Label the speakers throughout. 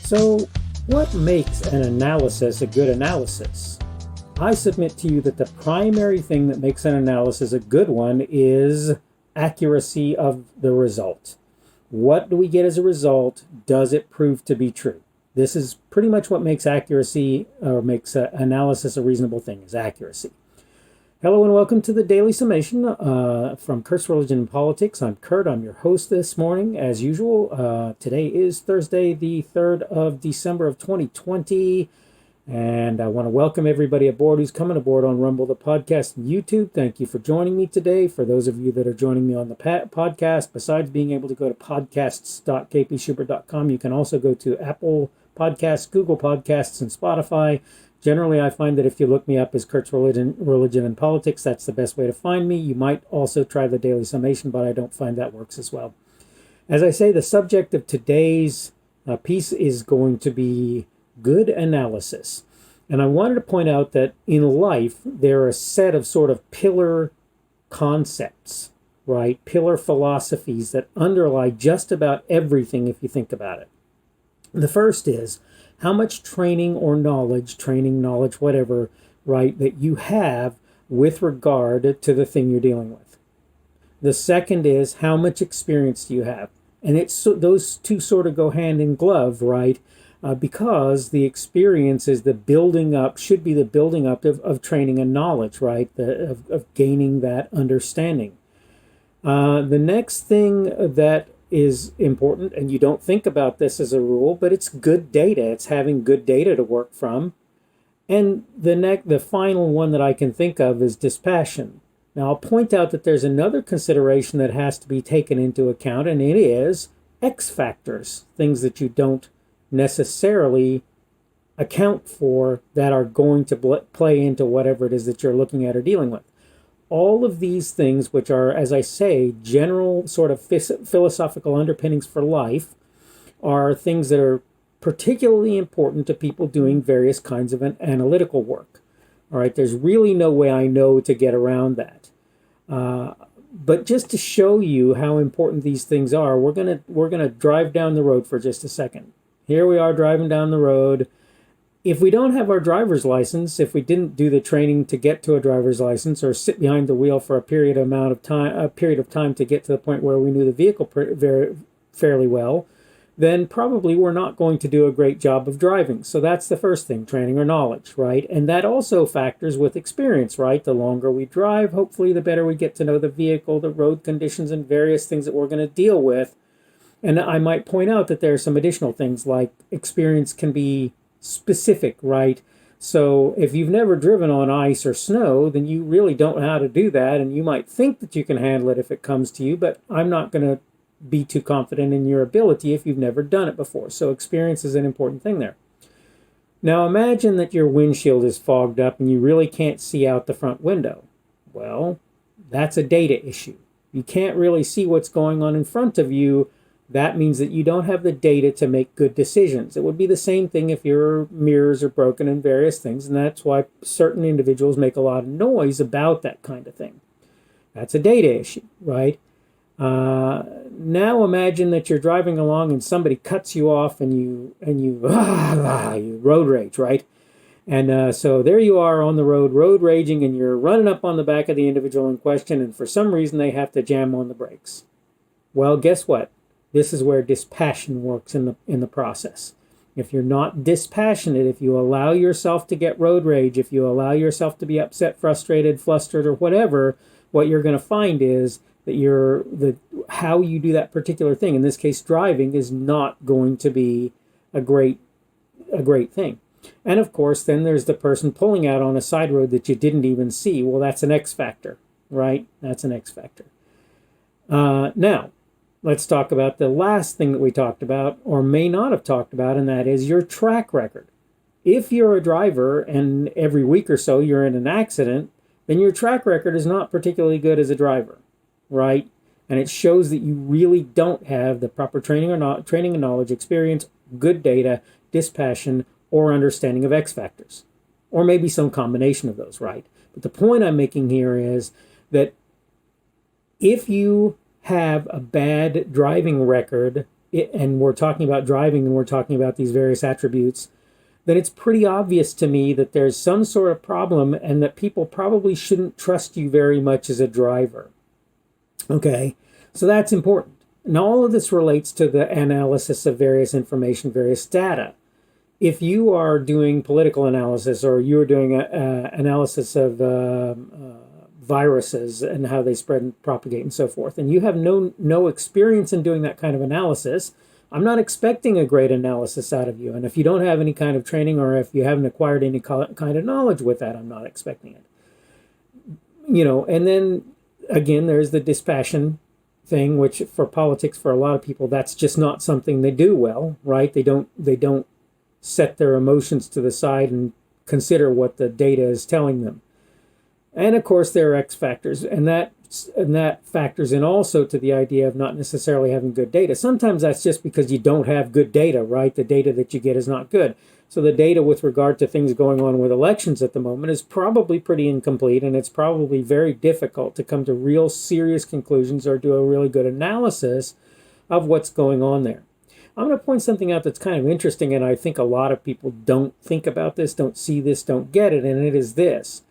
Speaker 1: So, what makes an analysis a good analysis? I submit to you that the primary thing that makes an analysis a good one is accuracy of the result. What do we get as a result? Does it prove to be true? This is pretty much what makes accuracy, or makes analysis a reasonable thing, is accuracy. Hello and welcome to the Daily Summation from Kurt's Religion and Politics. I'm Kurt. I'm your host this morning, as usual. Today is Thursday, the 3rd of December of 2020. And I want to welcome everybody aboard who's coming aboard on Rumble, the podcast, and YouTube. Thank you for joining me today. For those of you that are joining me on the podcast, besides being able to go to podcasts.kpschubert.com, you can also go to Apple Podcasts, Google Podcasts, and Spotify. Generally, I find that if you look me up as Kurt's Religion and Politics, that's the best way to find me. You might also try the Daily Summation, but I don't find that works as well. As I say, the subject of today's piece is going to be good analysis. And I wanted to point out that in life, there are a set of sort of pillar concepts, right? Pillar philosophies that underlie just about everything if you think about it. The first is how much training, whatever, right, that you have with regard to the thing you're dealing with. The second is how much experience do you have? And those two sort of go hand in glove, right? Because the experience is should be the building up of training and knowledge, right? Of gaining that understanding. The next thing that is important, and you don't think about this as a rule, but it's good data. It's having good data to work from. And the final one that I can think of is dispassion. Now, I'll point out that there's another consideration that has to be taken into account, and it is X factors, things that you don't necessarily account for that are going to play into whatever it is that you're looking at or dealing with. All of these things, which are, as I say, general sort of philosophical underpinnings for life, are things that are particularly important to people doing various kinds of analytical work. All right, there's really no way I know to get around that. But just to show you how important these things are, we're gonna drive down the road for just a second. Here we are driving down the road. If we don't have our driver's license, if we didn't do the training to get to a driver's license or sit behind the wheel for a period of time to get to the point where we knew the vehicle fairly well, then probably we're not going to do a great job of driving. So that's the first thing, training or knowledge, right? And that also factors with experience, right? The longer we drive, hopefully the better we get to know the vehicle, the road conditions, and various things that we're going to deal with. And I might point out that there are some additional things like experience can be specific, right? So if you've never driven on ice or snow, then you really don't know how to do that. And you might think that you can handle it if it comes to you, but I'm not going to be too confident in your ability if you've never done it before. So experience is an important thing there. Now imagine that your windshield is fogged up and you really can't see out the front window. Well, that's a data issue. You can't really see what's going on in front of you. That means that you don't have the data to make good decisions. It would be the same thing if your mirrors are broken and various things, and that's why certain individuals make a lot of noise about that kind of thing. That's a data issue, right? Now imagine that you're driving along and somebody cuts you off and you road rage, right? And so there you are on the road raging, and you're running up on the back of the individual in question, and for some reason they have to jam on the brakes. Well, guess what? This is where dispassion works in the process. If you're not dispassionate, if you allow yourself to get road rage, if you allow yourself to be upset, frustrated, flustered, or whatever, what you're going to find is that how you do that particular thing, in this case driving, is not going to be a great thing. And of course, then there's the person pulling out on a side road that you didn't even see. Well, that's an X factor, right? That's an X factor. Now, let's talk about the last thing that we talked about, or may not have talked about, and that is your track record. If you're a driver and every week or so you're in an accident, then your track record is not particularly good as a driver, right? And it shows that you really don't have the proper training and knowledge, experience, good data, dispassion, or understanding of X factors. Or maybe some combination of those, right? But the point I'm making here is that if you have a bad driving record, and we're talking about driving and we're talking about these various attributes, then it's pretty obvious to me that there's some sort of problem and that people probably shouldn't trust you very much as a driver. Okay, so that's important. And all of this relates to the analysis of various information, various data. If you are doing political analysis or you're doing analysis of viruses and how they spread and propagate and so forth, and you have no experience in doing that kind of analysis, I'm not expecting a great analysis out of you. And if you don't have any kind of training or if you haven't acquired any kind of knowledge with that, I'm not expecting it. And then again, there's the dispassion thing, which for politics, for a lot of people, that's just not something they do well, right? They don't set their emotions to the side and consider what the data is telling them. And of course, there are X factors, and that factors in also to the idea of not necessarily having good data. Sometimes that's just because you don't have good data, right? The data that you get is not good. So the data with regard to things going on with elections at the moment is probably pretty incomplete, and it's probably very difficult to come to real serious conclusions or do a really good analysis of what's going on there. I'm going to point something out that's kind of interesting, and I think a lot of people don't think about this, don't see this, don't get it, and it is this.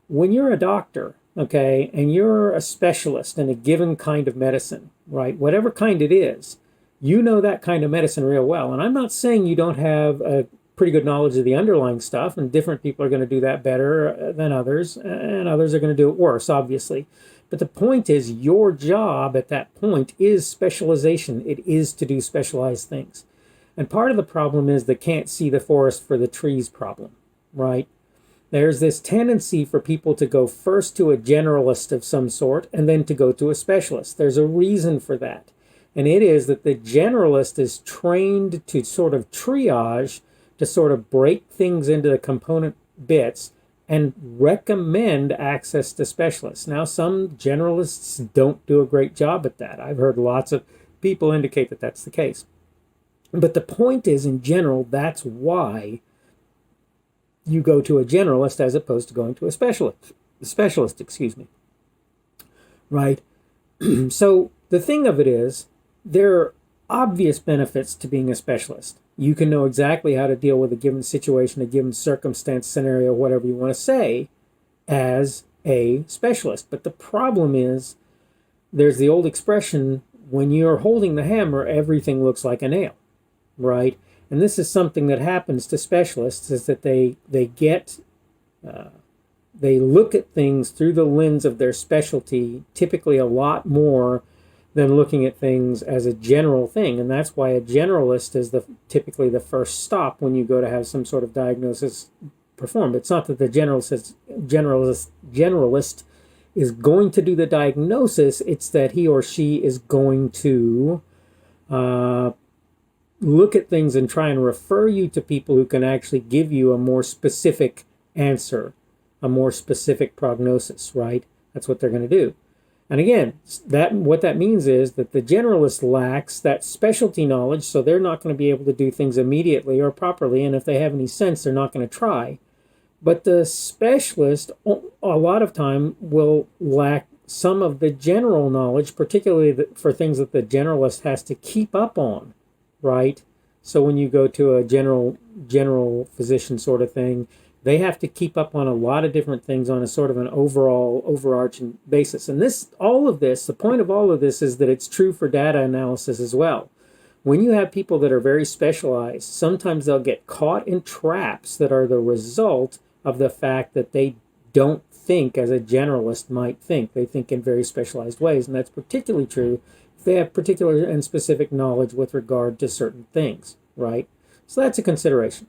Speaker 1: When you're a doctor, okay, and you're a specialist in a given kind of medicine, right, whatever kind it is, you know that kind of medicine real well. And I'm not saying you don't have a pretty good knowledge of the underlying stuff, and different people are going to do that better than others, and others are going to do it worse, obviously. But the point is, your job at that point is specialization. It is to do specialized things. And part of the problem is the can't see the forest for the trees problem, right? There's this tendency for people to go first to a generalist of some sort and then to go to a specialist. There's a reason for that. And it is that the generalist is trained to sort of triage, to sort of break things into the component bits and recommend access to specialists. Now, some generalists don't do a great job at that. I've heard lots of people indicate that that's the case. But the point is, in general, that's why you go to a generalist as opposed to going to a specialist, right? So the thing of it is, there are obvious benefits to being a specialist. You can know exactly how to deal with a given situation, a given circumstance, scenario, whatever you want to say, as a specialist. But the problem is, there's the old expression, when you're holding the hammer, everything looks like a nail, right? And this is something that happens to specialists, is that they look at things through the lens of their specialty, typically a lot more than looking at things as a general thing. And that's why a generalist is typically the first stop when you go to have some sort of diagnosis performed. It's not that the generalist is going to do the diagnosis, it's that he or she is going to look at things and try and refer you to people who can actually give you a more specific answer, a more specific prognosis, right? That's what they're going to do. And again, what that means is that the generalist lacks that specialty knowledge, so they're not going to be able to do things immediately or properly, and if they have any sense, they're not going to try. But the specialist, a lot of time, will lack some of the general knowledge, particularly for things that the generalist has to keep up on, right? So when you go to a general physician sort of thing, they have to keep up on a lot of different things on a sort of an overarching basis. And all of this, the point of all of this is that it's true for data analysis as well. When you have people that are very specialized, sometimes they'll get caught in traps that are the result of the fact that they don't think as a generalist might think. They think in very specialized ways, and that's particularly true if they have particular and specific knowledge with regard to certain things, right? So that's a consideration.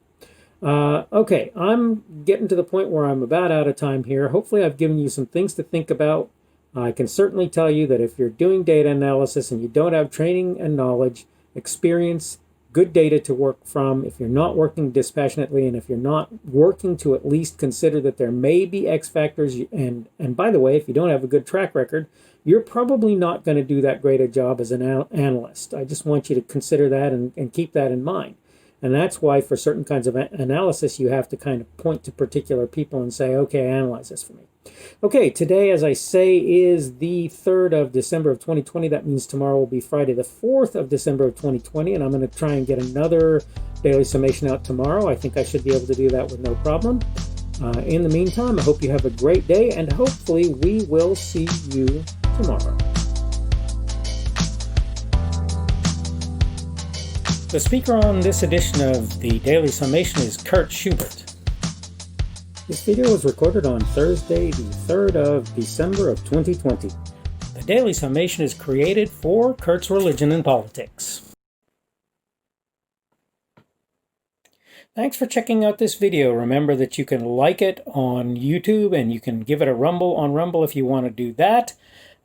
Speaker 1: Okay, I'm getting to the point where I'm about out of time here. Hopefully I've given you some things to think about. I can certainly tell you that if you're doing data analysis and you don't have training and knowledge, experience, good data to work from, if you're not working dispassionately, and if you're not working to at least consider that there may be X factors, and by the way, if you don't have a good track record, you're probably not going to do that great a job as an analyst. I just want you to consider that and keep that in mind. And that's why for certain kinds of analysis, you have to kind of point to particular people and say, okay, analyze this for me. Okay, today, as I say, is the 3rd of December of 2020. That means tomorrow will be Friday the 4th of December of 2020, and I'm going to try and get another daily summation out tomorrow. I think I should be able to do that with no problem. In the meantime, I hope you have a great day, and hopefully we will see you tomorrow. The speaker on this edition of the Daily Summation is Kurt Schubert. This video was recorded on Thursday, the 3rd of December of 2020. The Daily Summation is created for Kurt's Religion and Politics. Thanks for checking out this video. Remember that you can like it on YouTube and you can give it a rumble on Rumble if you want to do that.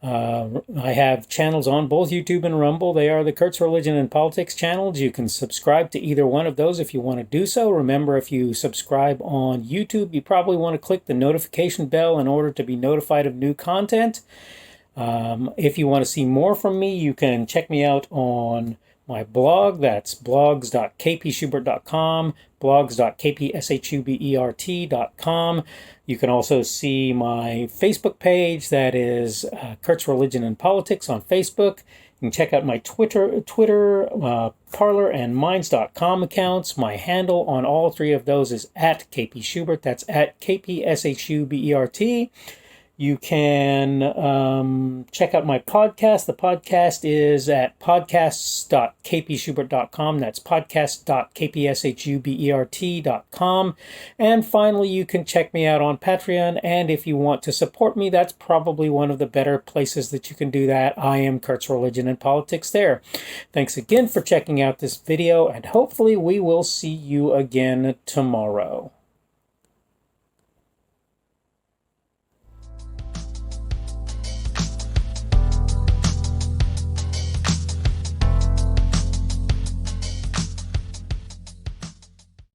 Speaker 1: I have channels on both YouTube and Rumble. They are the Kurt's Religion and Politics channels. You can subscribe to either one of those if you want to do so. Remember, if you subscribe on YouTube, you probably want to click the notification bell in order to be notified of new content. If you want to see more from me, you can check me out on my blog. That's blogs.kpschubert.com, blogs.kpschubert.com. You can also see my Facebook page. That is Kurt's Religion and Politics on Facebook. You can check out my Twitter, Parler, and Minds.com accounts. My handle on all three of those is at kpschubert. That's at kpschubert. You can check out my podcast. The podcast is at podcasts.kpschubert.com. That's podcast.kpschubert.com. And finally, you can check me out on Patreon. And if you want to support me, that's probably one of the better places that you can do that. I am Kurt's Religion and Politics there. Thanks again for checking out this video, and hopefully we will see you again tomorrow.